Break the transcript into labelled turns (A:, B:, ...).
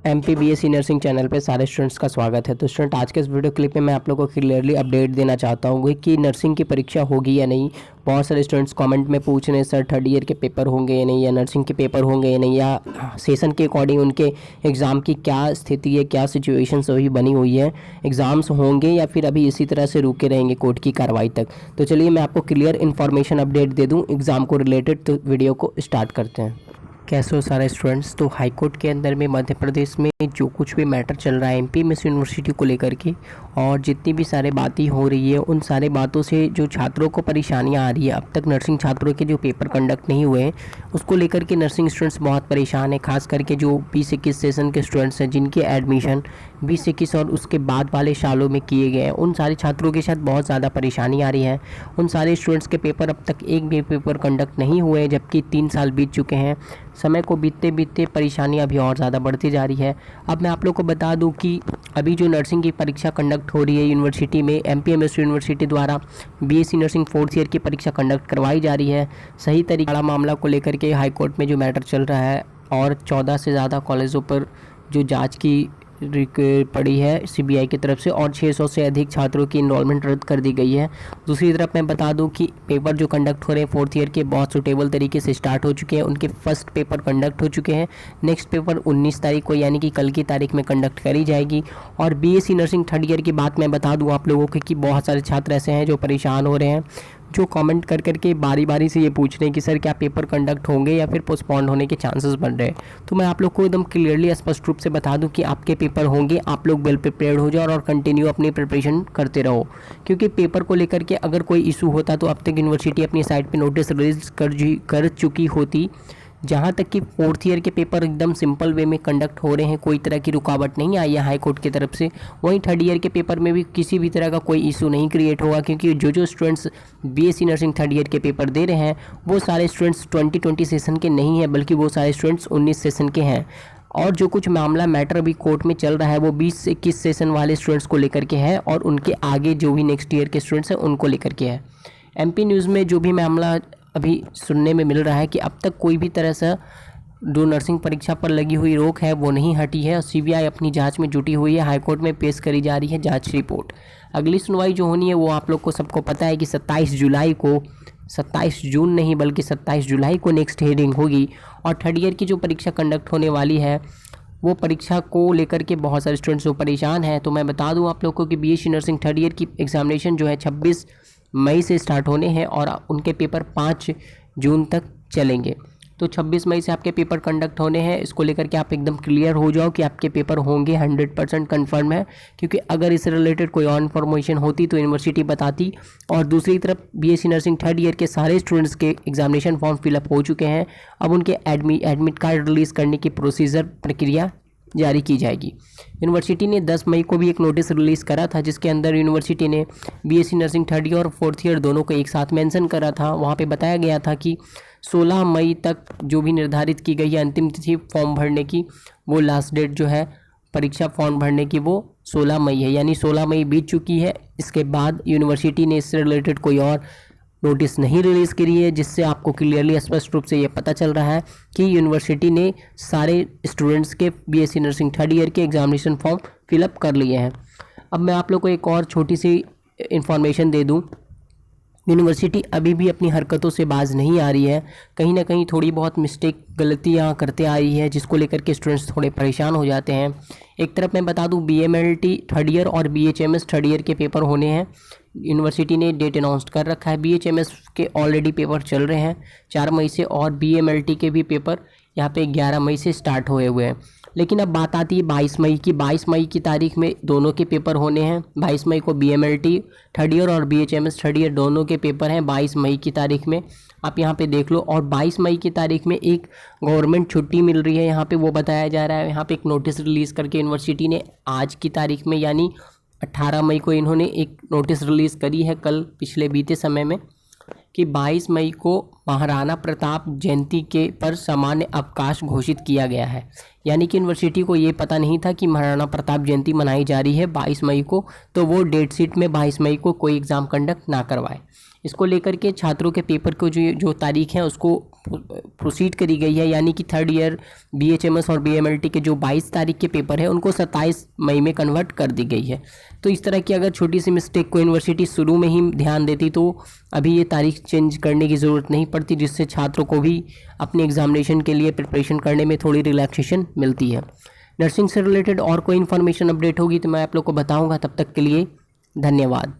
A: MPBSC nursing channel पे सारे students का स्वागत है। तो स्टूडेंट, आज के इस वीडियो क्लिप में मैं आप लोगों को क्लियरली अपडेट देना चाहता हूँ कि नर्सिंग की परीक्षा होगी या नहीं। बहुत सारे स्टूडेंट्स कमेंट में पूछ रहे हैं सर थर्ड ईयर के पेपर होंगे या नहीं, या नर्सिंग के पेपर होंगे या नहीं, या सेशन के अकॉर्डिंग उनके एग्ज़ाम की क्या स्थिति है, क्या सिचुएशन अभी बनी हुई है, एग्ज़ाम्स होंगे या फिर अभी इसी तरह से रुके रहेंगे कोर्ट की कार्रवाई तक। तो चलिए मैं आपको क्लियर इन्फॉर्मेशन अपडेट दे दूँ एग्ज़ाम को रिलेटेड। तो वीडियो को स्टार्ट करते हैं। कैसे हो सारे स्टूडेंट्स। तो हाईकोर्ट के अंदर में मध्य प्रदेश में जो कुछ भी मैटर चल रहा है एमपीएमएस यूनिवर्सिटी को लेकर के, और जितनी भी सारे बातें हो रही है उन सारे बातों से जो छात्रों को परेशानियां आ रही है, अब तक नर्सिंग छात्रों के जो पेपर कंडक्ट नहीं हुए हैं उसको लेकर के नर्सिंग स्टूडेंट्स बहुत परेशान हैं। खास करके जो 20-21 सेशन के स्टूडेंट्स हैं जिनके एडमिशन 20-21 और उसके बाद वाले सालों में किए गए हैं, उन सारे छात्रों के साथ बहुत ज़्यादा परेशानी आ रही है। उन सारे स्टूडेंट्स के पेपर अब तक एक भी पेपर कंडक्ट नहीं हुए हैं, जबकि 3 साल बीत चुके हैं। समय को बीतते बीतते परेशानी अभी और ज़्यादा बढ़ती जा रही है। अब मैं आप लोग को बता दूं कि अभी जो नर्सिंग की परीक्षा कंडक्ट हो रही है यूनिवर्सिटी में, एमपीएमएस यूनिवर्सिटी द्वारा बीएससी नर्सिंग 4th ईयर की परीक्षा कंडक्ट करवाई जा रही है। सही तरीका मामला को लेकर के हाईकोर्ट में जो मैटर चल रहा है, और 14 से ज़्यादा कॉलेजों पर जो जाँच की पड़ी है सीबीआई की तरफ से, और 600 से अधिक छात्रों की इनरोलमेंट रद्द कर दी गई है। दूसरी तरफ मैं बता दूं कि पेपर जो कंडक्ट हो रहे हैं 4th ईयर के बहुत सुटेबल तरीके से स्टार्ट हो चुके हैं। उनके फर्स्ट पेपर कंडक्ट हो चुके हैं। नेक्स्ट पेपर 19 तारीख को यानी कि कल की तारीख में कंडक्ट करी जाएगी। और बीएससी नर्सिंग 3rd ईयर की बात मैं बता दूँ आप लोगों को कि बहुत सारे छात्र ऐसे हैं जो परेशान हो रहे हैं, जो कमेंट कर करके बारी बारी से ये पूछ रहे हैं कि सर क्या पेपर कंडक्ट होंगे या फिर पोस्टपोन्ड होने के चांसेस बन रहे हैं। तो मैं आप लोग को एकदम क्लियरली स्पष्ट रूप से बता दूं कि आपके पेपर होंगे। आप लोग वेल प्रिपेयर्ड हो जाओ और कंटिन्यू अपनी प्रिपरेशन करते रहो, क्योंकि पेपर को लेकर के अगर कोई इशू होता तो अब तक यूनिवर्सिटी अपनी साइट पर नोटिस रिलीज कर चुकी होती। जहाँ तक कि 4th ईयर के पेपर एकदम सिंपल वे में कंडक्ट हो रहे हैं, कोई तरह की रुकावट नहीं आई है हाई कोर्ट की तरफ से। वहीं 3rd ईयर के पेपर में भी किसी भी तरह का कोई इशू नहीं क्रिएट होगा, क्योंकि जो students BSc nursing 3rd year के पेपर दे रहे हैं वो सारे स्टूडेंट्स 2020 सेशन के नहीं हैं, बल्कि वो सारे स्टूडेंट्स 19 सेशन के हैं। और जो कुछ मामला मैटर अभी कोर्ट में चल रहा है वो 20 से 21 सेशन वाले स्टूडेंट्स को लेकर के है, और उनके आगे जो भी नेक्स्ट ईयर के स्टूडेंट्स हैं उनको लेकर के है। एमपी न्यूज़ में जो भी मामला अभी सुनने में मिल रहा है कि अब तक कोई भी तरह से जो नर्सिंग परीक्षा पर लगी हुई रोक है वो नहीं हटी है, और सीबीआई अपनी जांच में जुटी हुई है। हाईकोर्ट में पेश करी जा रही है जांच रिपोर्ट। अगली सुनवाई जो होनी है वो आप लोग को सबको पता है कि 27 जुलाई को, 27 जून नहीं बल्कि 27 जुलाई को नेक्स्ट हियरिंग होगी। और 3rd ईयर की जो परीक्षा कंडक्ट होने वाली है वो परीक्षा को लेकर के बहुत सारे स्टूडेंट्स जो परेशान हैं। तो मैं बता दूं आप लोग को कि बीएससी नर्सिंग 3rd ईयर की एग्जामिनेशन जो है 26 मई से स्टार्ट होने हैं, और उनके पेपर 5 जून तक चलेंगे। तो 26 मई से आपके पेपर कंडक्ट होने हैं। इसको लेकर के आप एकदम क्लियर हो जाओ कि आपके पेपर होंगे, 100% कन्फर्म है, क्योंकि अगर इससे रिलेटेड कोई और इन्फॉर्मेशन होती तो यूनिवर्सिटी बताती। और दूसरी तरफ बीएससी नर्सिंग 3rd ईयर के सारे स्टूडेंट्स के एग्जामिनेशन फॉर्म फिलअप हो चुके हैं। अब उनके एडमिट कार्ड रिलीज़ करने की प्रक्रिया जारी की जाएगी। यूनिवर्सिटी ने 10 मई को भी एक नोटिस रिलीज़ करा था, जिसके अंदर यूनिवर्सिटी ने बीएससी नर्सिंग 3rd ईयर और 4th ईयर दोनों को एक साथ मेंशन करा था। वहाँ पे बताया गया था कि 16 मई तक जो भी निर्धारित की गई है अंतिम तिथि फॉर्म भरने की, वो लास्ट डेट जो है परीक्षा फॉर्म भरने की वो 16 मई है, यानी 16 मई बीत चुकी है। इसके बाद यूनिवर्सिटी ने इससे रिलेटेड कोई और नोटिस नहीं रिलीज़ करी है, जिससे आपको क्लियरली स्पष्ट रूप से ये पता चल रहा है कि यूनिवर्सिटी ने सारे स्टूडेंट्स के बीएससी नर्सिंग 3rd ईयर के एग्जामिनेशन फॉर्म फिलअप कर लिए हैं। अब मैं आप लोग को एक और छोटी सी इन्फॉर्मेशन दे दूं। यूनिवर्सिटी अभी भी अपनी हरकतों से बाज नहीं आ रही है, कहीं ना कहीं थोड़ी बहुत मिस्टेक गलतियां करते आ रही है, जिसको लेकर के स्टूडेंट्स थोड़े परेशान हो जाते हैं। एक तरफ मैं बता दूं बीएमएलटी 3rd ईयर और बीएचएमएस 3rd ईयर के पेपर होने हैं। यूनिवर्सिटी ने डेट अनाउंस कर रखा है। बीएचएमएस के ऑलरेडी पेपर चल रहे हैं 4 मई से, और बीएमएलटी के भी पेपर यहाँ पे 11 मई से स्टार्ट हुए हुए हैं। लेकिन अब बात आती है 22 मई की। 22 मई की तारीख में दोनों के पेपर होने हैं। 22 मई को बीएमएलटी 3rd ईयर और बीएचएमएस 3rd ईयर दोनों के पेपर हैं 22 मई की तारीख में, आप यहाँ पे देख लो। और 22 मई की तारीख में एक गवर्नमेंट छुट्टी मिल रही है, यहाँ पे वो बताया जा रहा है। यहाँ पे एक नोटिस रिलीज़ करके यूनिवर्सिटी ने आज की तारीख में यानी 18 मई को इन्होंने एक नोटिस रिलीज़ करी है, कल पिछले बीते समय में, कि 22 मई को महाराणा प्रताप जयंती के पर सामान्य अवकाश घोषित किया गया है। यानी कि यूनिवर्सिटी को ये पता नहीं था कि महाराणा प्रताप जयंती मनाई जा रही है 22 मई को, तो वो डेट शीट में 22 मई को कोई एग्ज़ाम कंडक्ट ना करवाए। इसको लेकर के छात्रों के पेपर को जो तारीख है उसको प्रोसीड करी गई है, यानी कि थर्ड ईयर BHMS और BMLT के जो 22 तारीख के पेपर है उनको 27 मई में कन्वर्ट कर दी गई है। तो इस तरह की अगर छोटी सी मिस्टेक को यूनिवर्सिटी शुरू में ही ध्यान देती तो अभी ये तारीख चेंज करने की ज़रूरत नहीं पड़ती, जिससे छात्रों को भी अपने एग्जामिनेशन के लिए प्रिपरेशन करने में थोड़ी रिलैक्सेशन मिलती है। नर्सिंग से रिलेटेड और कोई इन्फॉर्मेशन अपडेट होगी तो मैं आप लोग को बताऊँगा। तब तक के लिए धन्यवाद।